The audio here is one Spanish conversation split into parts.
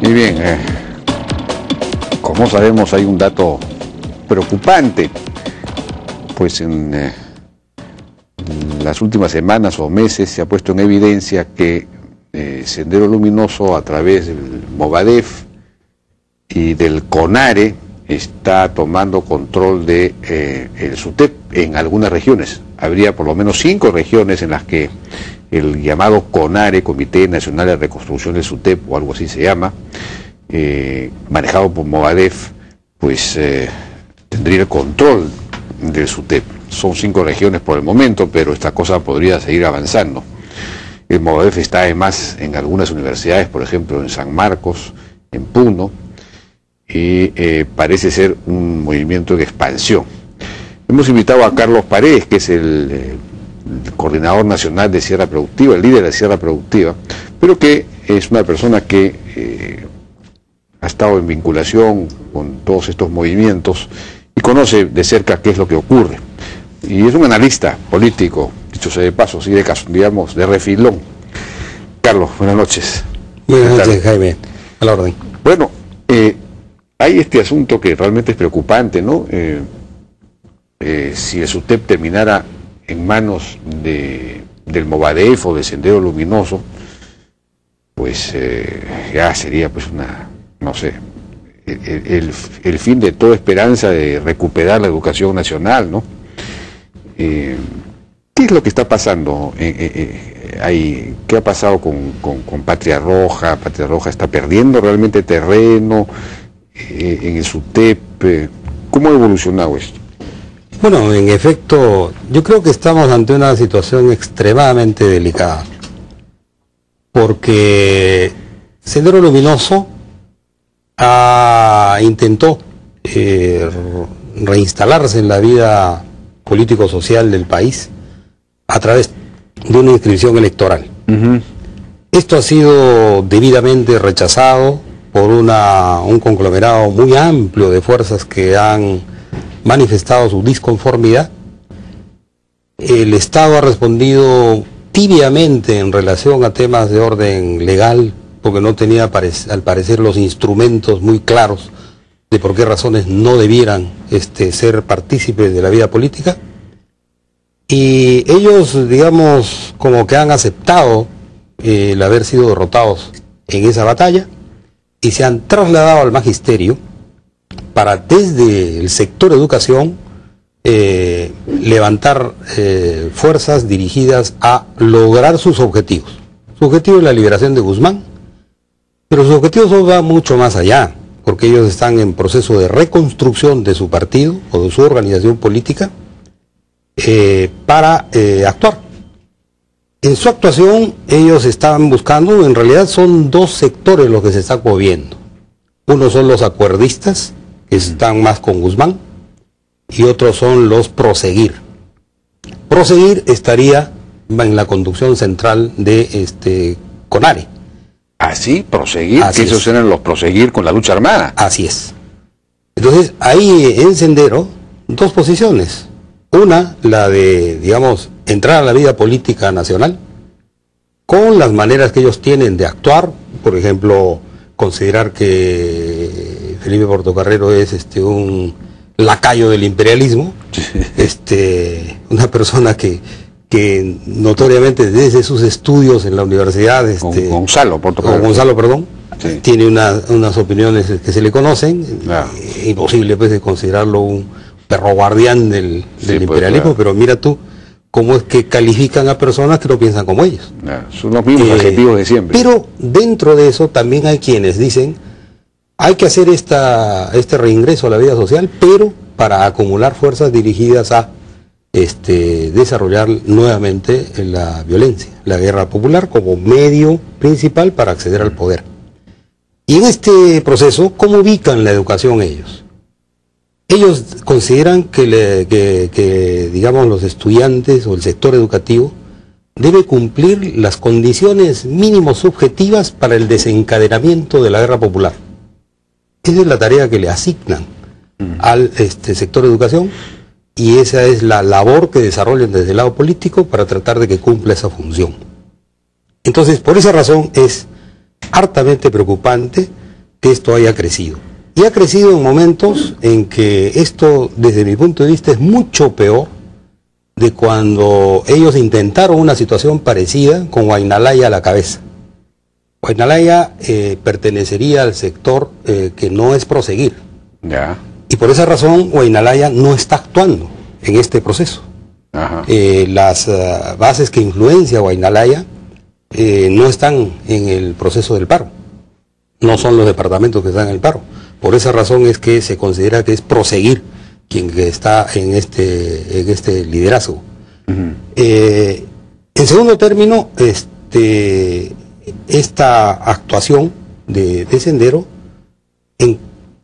Y bien, como sabemos hay un dato preocupante, pues en las últimas semanas o meses se ha puesto en evidencia que Sendero Luminoso, a través del Movadef y del CONARE, está tomando control de el SUTEP en algunas regiones. Habría por lo menos 5 regiones en las que el llamado CONARE, Comité Nacional de Reconstrucción del SUTEP, o algo así se llama, manejado por Movadef, pues tendría el control del SUTEP. Son 5 regiones por el momento, pero esta cosa podría seguir avanzando. El Movadef está además en algunas universidades, por ejemplo en San Marcos, en Puno, y parece ser un movimiento de expansión. Hemos invitado a Carlos Paredes, que es el coordinador nacional de Sierra Productiva, el líder de Sierra Productiva, pero que es una persona que ha estado en vinculación con todos estos movimientos y conoce de cerca qué es lo que ocurre. Y es un analista político, dicho sea de paso, así de caso, digamos, de refilón. Carlos, buenas noches. Buenas noches, Jaime, a la orden. Bueno, hay este asunto que realmente es preocupante, ¿no? Si el SUTEP terminara en manos del Movadef o de Sendero Luminoso, pues ya sería pues una, no sé, el fin de toda esperanza de recuperar la educación nacional, ¿no? ¿Qué es lo que está pasando ahí? ¿Qué ha pasado con Patria Roja? ¿Patria Roja está perdiendo realmente terreno en el SUTEP? ¿Cómo ha evolucionado esto? Bueno, en efecto, yo creo que estamos ante una situación extremadamente delicada, porque Sendero Luminoso intentó reinstalarse en la vida político-social del país a través de una inscripción electoral. Esto ha sido debidamente rechazado por un conglomerado muy amplio de fuerzas que han manifestado su disconformidad. El Estado ha respondido tibiamente en relación a temas de orden legal, porque no tenía al parecer los instrumentos muy claros de por qué razones no debieran ser partícipes de la vida política. Y ellos, digamos, como que han aceptado el haber sido derrotados en esa batalla y se han trasladado al magisterio para, desde el sector educación, levantar fuerzas dirigidas a lograr sus objetivos. Su objetivo es la liberación de Guzmán, pero sus objetivos van mucho más allá, porque ellos están en proceso de reconstrucción de su partido o de su organización política para actuar. En su actuación ellos están buscando, en realidad son 2 sectores los que se están moviendo. Uno son los acuerdistas, que están más con Guzmán, y otros son los proseguir. Proseguir estaría en la conducción central de CONARE. ¿Así? ¿Proseguir? Así que esos es. eran los proseguir con la lucha armada. Así es. Entonces, ahí en Sendero, 2 posiciones. Una, la de, digamos, entrar a la vida política nacional, con las maneras que ellos tienen de actuar, por ejemplo, considerar que Felipe Portocarrero es un lacayo del imperialismo, una persona que notoriamente desde sus estudios en la universidad, Gonzalo Portocarrero, perdón, sí, tiene unas opiniones que se le conocen. Claro. Imposible pues de considerarlo un perro guardián del imperialismo, pues, claro. Pero mira tú cómo es que califican a personas que no piensan como ellos. Claro, son los mismos adjetivos de siempre. Pero dentro de eso también hay quienes dicen hay que hacer este reingreso a la vida social, pero para acumular fuerzas dirigidas a desarrollar nuevamente la violencia, la guerra popular como medio principal para acceder al poder. Y en este proceso, ¿cómo ubican la educación ellos? Ellos consideran que digamos, los estudiantes o el sector educativo debe cumplir las condiciones mínimos subjetivas para el desencadenamiento de la guerra popular. Esa es la tarea que le asignan al sector de educación, y esa es la labor que desarrollan desde el lado político para tratar de que cumpla esa función. Entonces, por esa razón es hartamente preocupante que esto haya crecido. Y ha crecido en momentos en que esto, desde mi punto de vista, es mucho peor de cuando ellos intentaron una situación parecida con Guaynalaya a la cabeza. Guaynalaya pertenecería al sector que no es proseguir. Ya. Y por esa razón Guaynalaya no está actuando en este proceso. Ajá. Las bases que influencia Guaynalaya no están en el proceso del paro. No son los departamentos que están en el paro. Por esa razón es que se considera que es proseguir quien está en este liderazgo. En segundo término, esta actuación de Sendero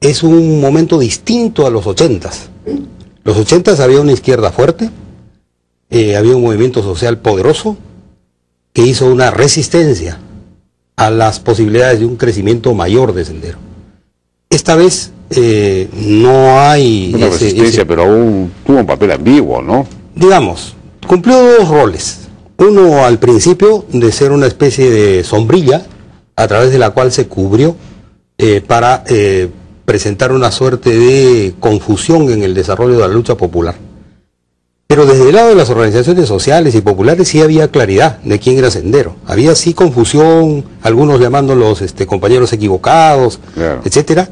es un momento distinto a los 80s. Los 80s había una izquierda fuerte, había un movimiento social poderoso que hizo una resistencia a las posibilidades de un crecimiento mayor de Sendero. Esta vez no hay una resistencia, pero aún tuvo un papel ambiguo, ¿no? Digamos, cumplió dos roles. Uno, al principio, de ser una especie de sombrilla a través de la cual se cubrió para presentar una suerte de confusión en el desarrollo de la lucha popular. Pero desde el lado de las organizaciones sociales y populares sí había claridad de quién era Sendero. Había sí confusión, algunos llamándolos compañeros equivocados, claro, etcétera.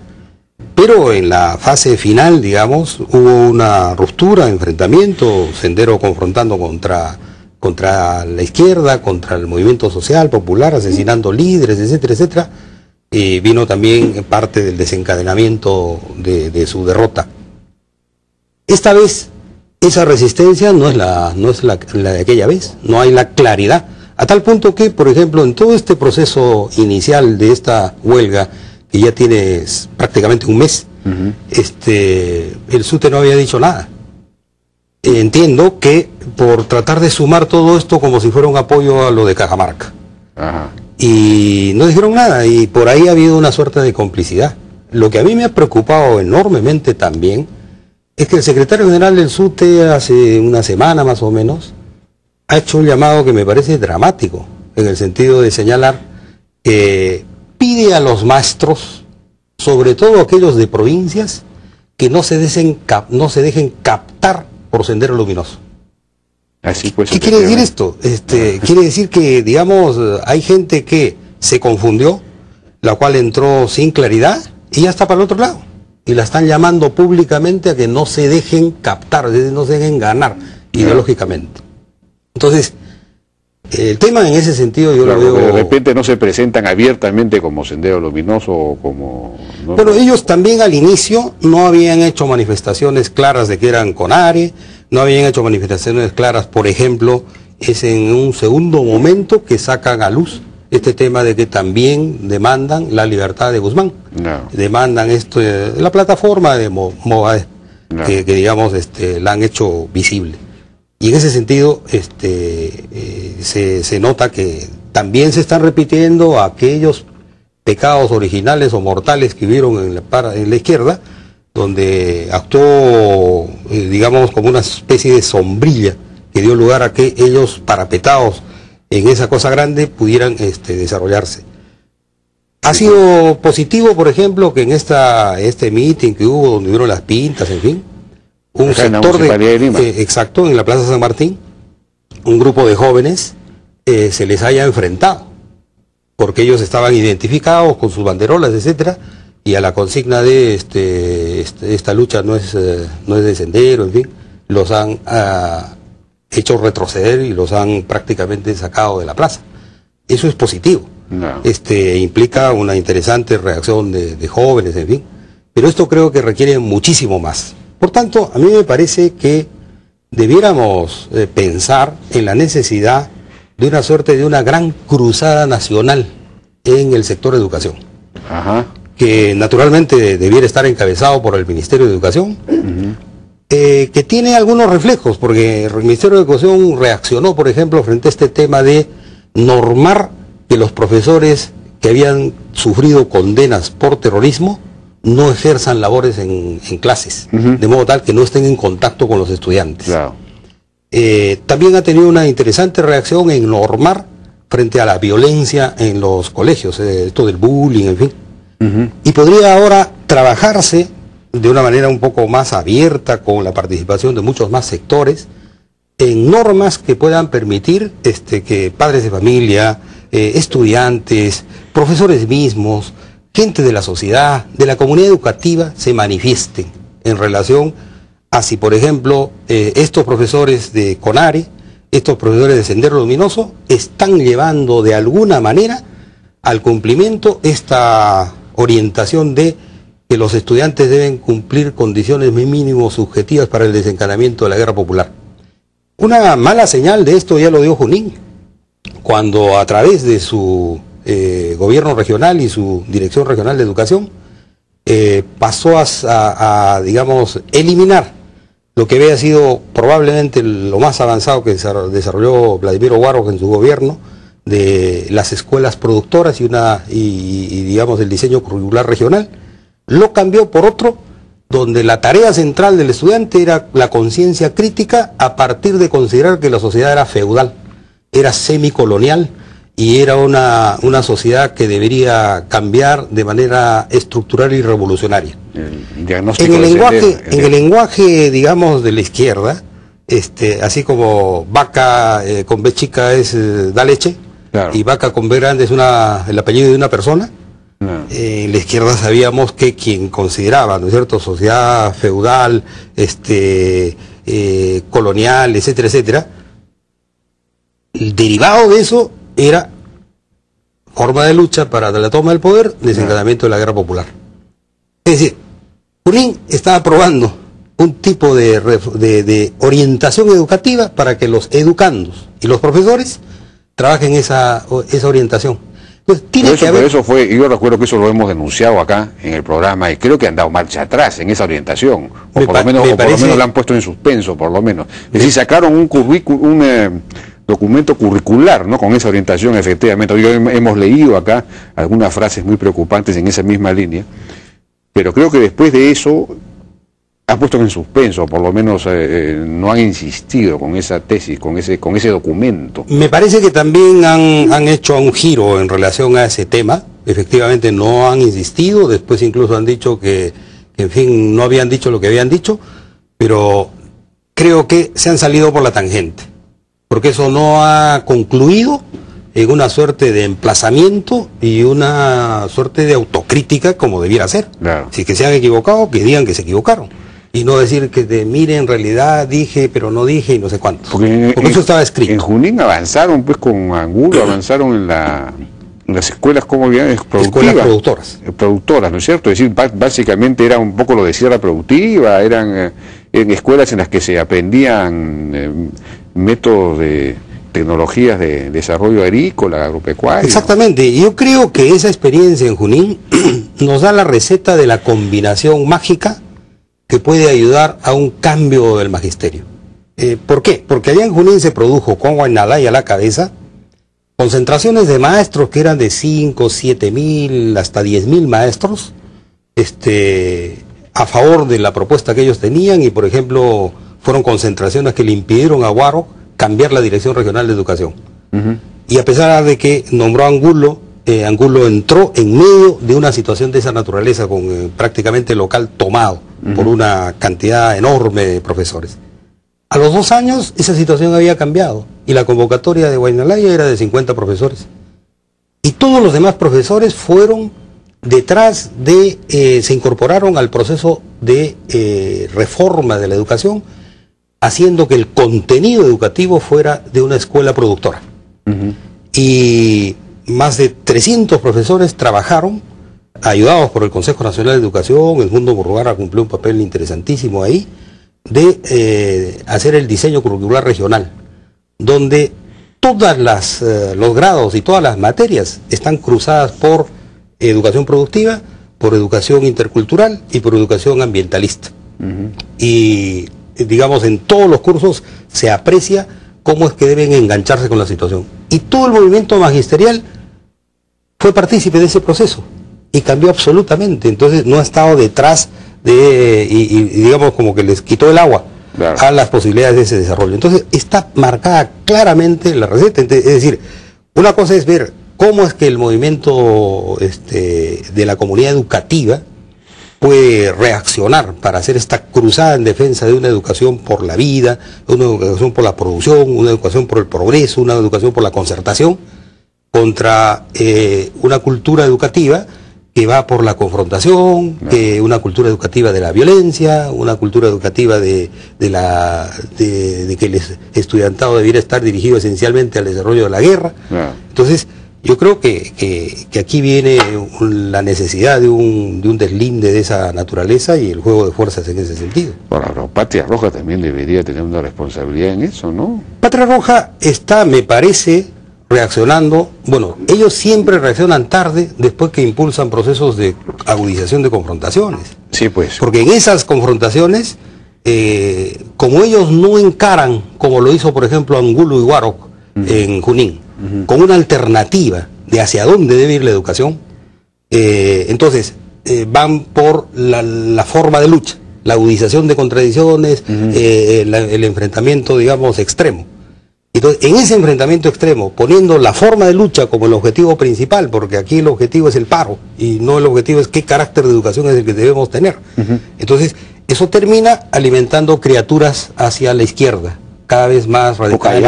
Pero en la fase final, digamos, hubo una ruptura, enfrentamiento, Sendero confrontando contra la izquierda, contra el movimiento social, popular, asesinando líderes, etcétera, etcétera. Y vino también parte del desencadenamiento de su derrota. Esta vez, esa resistencia no es la de aquella vez, no hay la claridad, a tal punto que, por ejemplo, en todo este proceso inicial de esta huelga, que ya tiene prácticamente un mes, el SUTE no había dicho nada. Entiendo que por tratar de sumar todo esto como si fuera un apoyo a lo de Cajamarca. Ajá. Y no dijeron nada, y por ahí ha habido una suerte de complicidad. Lo que a mí me ha preocupado enormemente también es que el secretario general del SUTE hace una semana más o menos ha hecho un llamado que me parece dramático, en el sentido de señalar que pide a los maestros, sobre todo aquellos de provincias, que no se dejen captar por Sendero Luminoso. Así pues, ¿Qué quiere decir esto? Quiere decir que, digamos, hay gente que se confundió, la cual entró sin claridad y ya está para el otro lado. Y la están llamando públicamente a que no se dejen captar, es decir, no se dejen ganar ideológicamente. Entonces, el tema en ese sentido yo lo veo... De repente no se presentan abiertamente como Sendero Luminoso o como... ¿no? Pero ellos también al inicio no habían hecho manifestaciones claras de que eran CONARE, no habían hecho manifestaciones claras, por ejemplo, es en un segundo momento que sacan a luz este tema de que también demandan la libertad de Guzmán. No. Demandan la plataforma de Movadez, no, que digamos la han hecho visible. Y en ese sentido se nota que también se están repitiendo aquellos pecados originales o mortales que hubieron en la izquierda, donde actuó, digamos, como una especie de sombrilla que dio lugar a que ellos, parapetados en esa cosa grande, pudieran desarrollarse. Ha sido positivo, por ejemplo, que en este meeting que hubo, donde hubieron las pintas, en fin, un sector de Lima. Exacto, en la Plaza San Martín, un grupo de jóvenes se les haya enfrentado, porque ellos estaban identificados con sus banderolas, etcétera, y a la consigna de esta lucha no es de Sendero, en fin, los han hecho retroceder y los han prácticamente sacado de la plaza. Eso es positivo. No. Implica una interesante reacción de jóvenes, en fin, pero esto creo que requiere muchísimo más. Por tanto, a mí me parece que debiéramos pensar en la necesidad de una suerte de una gran cruzada nacional en el sector de educación. Ajá. Que naturalmente debiera estar encabezado por el Ministerio de Educación, que tiene algunos reflejos, porque el Ministerio de Educación reaccionó, por ejemplo, frente a este tema de normar que los profesores que habían sufrido condenas por terrorismo no ejerzan labores en clases, de modo tal que no estén en contacto con los estudiantes. Claro. También ha tenido una interesante reacción en normar frente a la violencia en los colegios, esto del bullying, en fin. Y podría ahora trabajarse de una manera un poco más abierta, con la participación de muchos más sectores, en normas que puedan permitir que padres de familia, estudiantes, profesores mismos, gente de la sociedad, de la comunidad educativa, se manifiesten en relación a si, por ejemplo, estos profesores de CONARE, estos profesores de Sendero Luminoso, están llevando de alguna manera al cumplimiento esta orientación de que los estudiantes deben cumplir condiciones mínimos subjetivas para el desencadenamiento de la guerra popular. Una mala señal de esto ya lo dio Junín, cuando a través de su gobierno regional y su Dirección Regional de Educación pasó a, digamos, eliminar lo que había sido probablemente lo más avanzado que desarrolló Vladimiro Guarro en su gobierno, de las escuelas productoras y digamos el diseño curricular regional. Lo cambió por otro, donde la tarea central del estudiante era la conciencia crítica a partir de considerar que la sociedad era feudal, era semicolonial y era una sociedad que debería cambiar de manera estructural y revolucionaria. En el lenguaje, digamos, de la izquierda, así como vaca con B chica da leche, claro, y vaca con B grande es el apellido de una persona. No. En la izquierda sabíamos que quien consideraba, ¿no es cierto?, sociedad feudal, colonial, etcétera, etcétera, el derivado de eso era forma de lucha para la toma del poder, desencadenamiento de la guerra popular. Es decir, Junín estaba probando un tipo de orientación educativa para que los educandos y los profesores trabajen esa orientación. Pues pero eso fue, yo recuerdo que eso lo hemos denunciado acá en el programa y creo que han dado marcha atrás en esa orientación, o por lo menos la han puesto en suspenso, por lo menos. Es decir, sacaron un documento curricular, ¿no?, con esa orientación, efectivamente. Hoy hemos leído acá algunas frases muy preocupantes en esa misma línea, pero creo que después de eso ha puesto en suspenso, por lo menos no han insistido con esa tesis, con ese documento. Me parece que también han hecho un giro en relación a ese tema. Efectivamente no han insistido, después incluso han dicho que en fin, no habían dicho lo que habían dicho, pero creo que se han salido por la tangente, porque eso no ha concluido en una suerte de emplazamiento y una suerte de autocrítica como debiera ser. Claro. Si que se han equivocado, que digan que se equivocaron. Y no decir que mire, en realidad dije, pero no dije y no sé cuánto. Porque eso estaba escrito. En Junín avanzaron pues con Angulo, avanzaron en las escuelas, ¿cómo bien? Escuelas productoras. Productoras, ¿no es cierto? Es decir, básicamente era un poco lo de sierra productiva, eran escuelas en las que se aprendían métodos de tecnologías de desarrollo agrícola, agropecuario. Exactamente. Yo creo que esa experiencia en Junín nos da la receta de la combinación mágica que puede ayudar a un cambio del magisterio. ¿Por qué? Porque allá en Junín se produjo, con Guaynalaya a la cabeza, concentraciones de maestros que eran de 5, 7 mil, hasta 10 mil maestros, a favor de la propuesta que ellos tenían, y por ejemplo, fueron concentraciones que le impidieron a Guaro cambiar la Dirección Regional de Educación. Y a pesar de que nombró a Angulo, Angulo entró en medio de una situación de esa naturaleza, con prácticamente el local tomado por una cantidad enorme de profesores. A los 2 años esa situación había cambiado y la convocatoria de Guaynalaya era de 50 profesores. Y todos los demás profesores fueron detrás se incorporaron al proceso de reforma de la educación, haciendo que el contenido educativo fuera de una escuela productora. Y más de 300 profesores trabajaron, ayudados por el Consejo Nacional de Educación. El Mundo Murrugarra cumplió un papel interesantísimo ahí, de hacer el diseño curricular regional, donde todas los grados y todas las materias están cruzadas por educación productiva, por educación intercultural y por educación ambientalista. Y digamos, en todos los cursos se aprecia cómo es que deben engancharse con la situación. Y todo el movimiento magisterial fue partícipe de ese proceso y cambió absolutamente. Entonces no ha estado detrás y digamos como que les quitó el agua, claro, a las posibilidades de ese desarrollo. Entonces está marcada claramente la receta. Es decir, una cosa es ver cómo es que el movimiento de la comunidad educativa puede reaccionar para hacer esta cruzada en defensa de una educación por la vida, una educación por la producción, una educación por el progreso, una educación por la concertación, contra una cultura educativa que va por la confrontación, una cultura educativa de la violencia, una cultura educativa de que el estudiantado debiera estar dirigido esencialmente al desarrollo de la guerra. Entonces, yo creo que aquí viene la necesidad de un deslinde de esa naturaleza y el juego de fuerzas en ese sentido. Bueno, pero Patria Roja también debería tener una responsabilidad en eso, ¿no? Patria Roja está, me parece, reaccionando. Bueno, ellos siempre reaccionan tarde después que impulsan procesos de agudización de confrontaciones. Sí, pues. Porque en esas confrontaciones, como ellos no encaran, como lo hizo por ejemplo Angulo y Guaroc en Junín, con una alternativa de hacia dónde debe ir la educación, entonces van por la forma de lucha, la agudización de contradicciones, el enfrentamiento, digamos, extremo. Entonces, en ese enfrentamiento extremo, poniendo la forma de lucha como el objetivo principal, porque aquí el objetivo es el paro, y no el objetivo es qué carácter de educación es el que debemos tener. Entonces, eso termina alimentando criaturas hacia la izquierda, cada vez más radicales.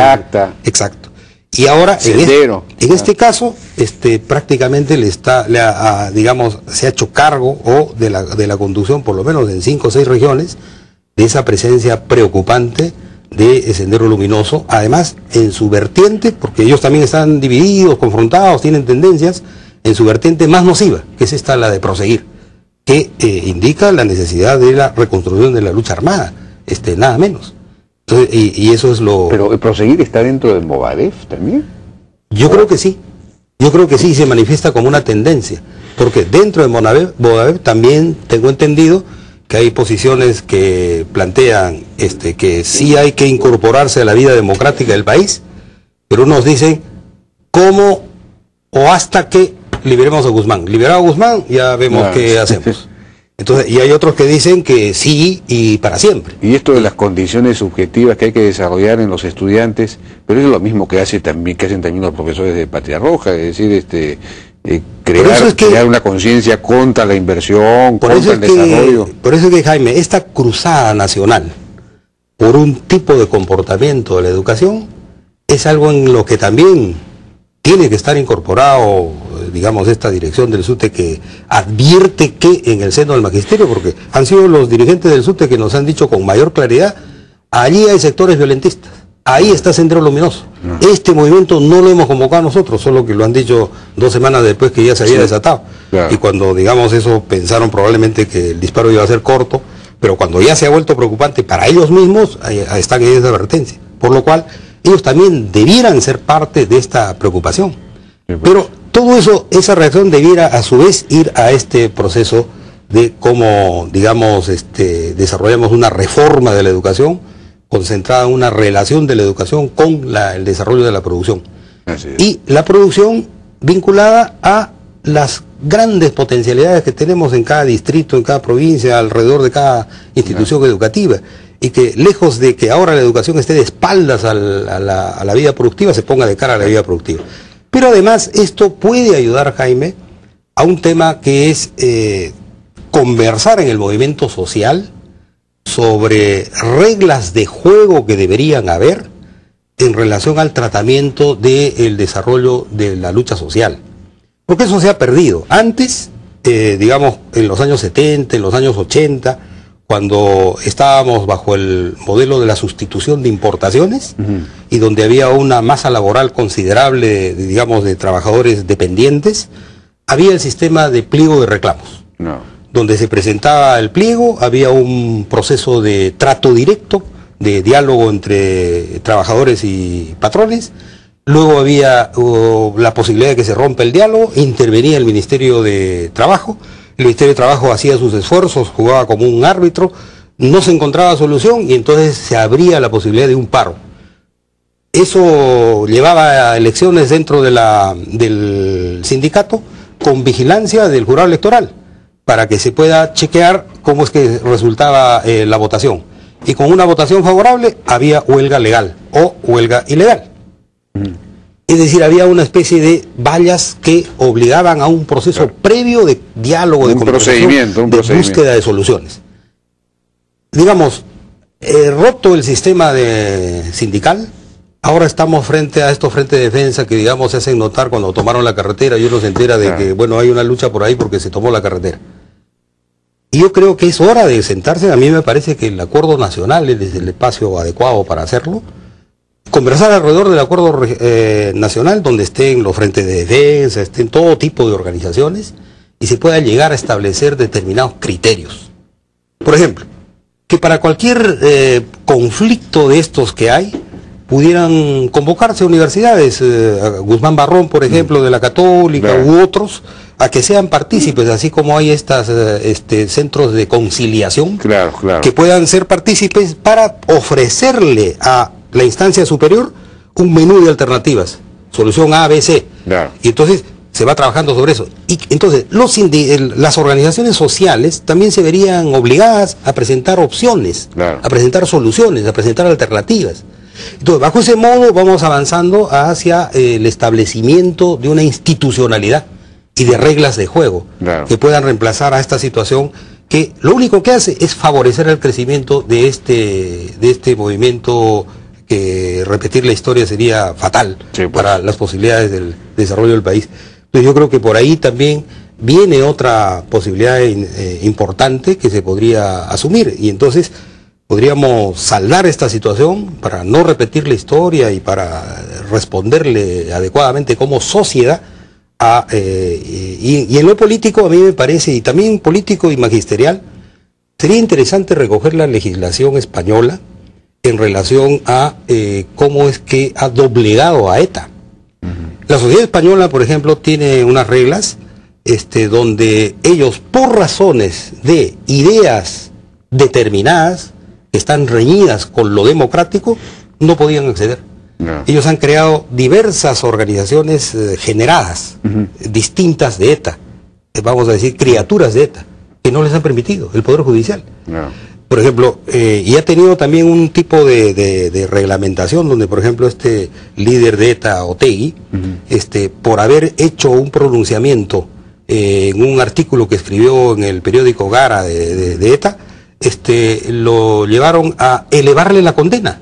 Exacto. Y ahora, en este caso, prácticamente digamos, se ha hecho cargo de la conducción, por lo menos en 5 o 6 regiones, de esa presencia preocupante de Sendero Luminoso, además en su vertiente, porque ellos también están divididos, confrontados, tienen tendencias, en su vertiente más nociva, que es esta, la de proseguir, que indica la necesidad de la reconstrucción de la lucha armada, nada menos. Entonces, y eso es lo... Pero el proseguir está dentro del Movadef también. Yo creo que sí, se manifiesta como una tendencia, porque dentro de Movadef también tengo entendido que hay posiciones que plantean que sí hay que incorporarse a la vida democrática del país, pero unos dicen cómo o hasta que liberemos a Guzmán. Liberado a Guzmán, ya vemos qué hacemos. Entonces, y hay otros que dicen que sí y para siempre. Y esto de las condiciones subjetivas que hay que desarrollar en los estudiantes, pero eso es lo mismo que hacen también los profesores de Patria Roja, es decir, crear una conciencia contra la inversión, contra el desarrollo. Por eso es que, Jaime, esta cruzada nacional por un tipo de comportamiento de la educación es algo en lo que también tiene que estar incorporado, digamos, esta dirección del SUTE, que advierte que en el seno del magisterio, porque han sido los dirigentes del SUTE que nos han dicho con mayor claridad, allí hay sectores violentistas. Ahí está Sendero Luminoso. Este movimiento no lo hemos convocado nosotros, solo que lo han dicho 2 semanas después que ya se había desatado. Y cuando, digamos, eso, pensaron probablemente que el disparo iba a ser corto, pero cuando ya se ha vuelto preocupante para ellos mismos, están en esa advertencia. Por lo cual, ellos también debieran ser parte de esta preocupación. Pero todo eso, esa reacción debiera a su vez ir a este proceso de cómo, digamos, desarrollamos una reforma de la educación, concentrada en una relación de la educación con el desarrollo de la producción. Y la producción vinculada a las grandes potencialidades que tenemos en cada distrito, en cada provincia, alrededor de cada institución educativa. Y que lejos de que ahora la educación esté de espaldas a la vida productiva, se ponga de cara a la vida productiva. Pero además esto puede ayudar, Jaime, a un tema que es conversar en el movimiento social sobre reglas de juego que deberían haber en relación al tratamiento del desarrollo de la lucha social. Porque eso se ha perdido. Antes, digamos, en los años 70, en los años 80, cuando estábamos bajo el modelo de la sustitución de importaciones, y donde había una masa laboral considerable, digamos, de trabajadores dependientes, había el sistema de pliego de reclamos. Donde se presentaba el pliego, había un proceso de trato directo, de diálogo entre trabajadores y patrones. Luego había la posibilidad de que se rompa el diálogo, intervenía el Ministerio de Trabajo. El Ministerio de Trabajo hacía sus esfuerzos, jugaba como un árbitro, no se encontraba solución y entonces se abría la posibilidad de un paro. Eso llevaba a elecciones dentro del sindicato con vigilancia del jurado electoral, para que se pueda chequear cómo es que resultaba la votación. Y con una votación favorable había huelga legal o huelga ilegal. Es decir, había una especie de vallas que obligaban a un proceso previo de diálogo, de conversación, de búsqueda de soluciones. Digamos, roto el sistema sindical, ahora estamos frente a estos frentes de defensa que, digamos, se hacen notar cuando tomaron la carretera y uno se entera de que, bueno, hay una lucha por ahí porque se tomó la carretera. Y yo creo que es hora de sentarse. A mí me parece que el acuerdo nacional es el espacio adecuado para hacerlo. Conversar alrededor del acuerdo nacional, donde estén los frentes de defensa, estén todo tipo de organizaciones, y se pueda llegar a establecer determinados criterios. Por ejemplo, que para cualquier conflicto de estos que hay, pudieran convocarse a universidades, a Guzmán Barrón, por ejemplo, de la Católica, u otros, a que sean partícipes, así como hay estas centros de conciliación, que puedan ser partícipes para ofrecerle a la instancia superior un menú de alternativas, solución A, B, C. Y entonces se va trabajando sobre eso. Y entonces las organizaciones sociales también se verían obligadas a presentar opciones, a presentar soluciones, a presentar alternativas. Entonces, bajo ese modo vamos avanzando hacia el establecimiento de una institucionalidad y de reglas de juego que puedan reemplazar a esta situación que lo único que hace es favorecer el crecimiento de este movimiento, que repetir la historia sería fatal para las posibilidades del desarrollo del país. Entonces yo creo que por ahí también viene otra posibilidad importante que se podría asumir, y entonces podríamos saldar esta situación para no repetir la historia y para responderle adecuadamente como sociedad. Y en lo político, a mí me parece, y también político y magisterial, sería interesante recoger la legislación española en relación a cómo es que ha doblegado a ETA. La sociedad española, por ejemplo, tiene unas reglas donde ellos, por razones de ideas determinadas, que están reñidas con lo democrático, no podían acceder. Ellos han creado diversas organizaciones generadas, distintas de ETA, vamos a decir, criaturas de ETA, que no les han permitido el Poder Judicial. Por ejemplo, y ha tenido también un tipo de reglamentación donde, por ejemplo, este líder de ETA, Otegi, por haber hecho un pronunciamiento en un artículo que escribió en el periódico Gara de ETA, lo llevaron a elevarle la condena.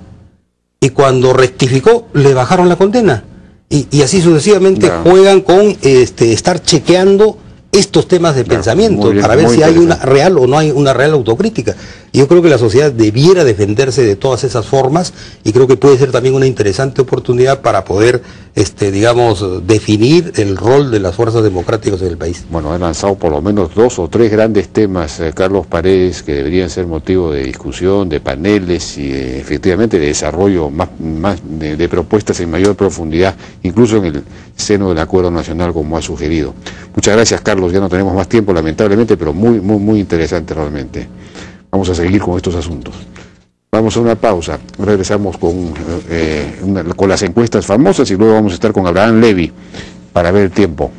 Y cuando rectificó, le bajaron la condena. Y así sucesivamente juegan con estar chequeando estos temas de pensamiento para ver si hay una real o no hay una real autocrítica. Y yo creo que la sociedad debiera defenderse de todas esas formas, y creo que puede ser también una interesante oportunidad para poder, digamos, definir el rol de las fuerzas democráticas en el país. Bueno, han lanzado por lo menos 2 o 3 grandes temas, Carlos Paredes, que deberían ser motivo de discusión, de paneles y efectivamente de desarrollo más de propuestas en mayor profundidad, incluso en el seno del Acuerdo Nacional, como ha sugerido. Muchas gracias, Carlos. Ya no tenemos más tiempo, lamentablemente, pero muy interesante realmente. Vamos a seguir con estos asuntos. Vamos a una pausa. Regresamos con las encuestas famosas y luego vamos a estar con Abraham Levy para ver el tiempo.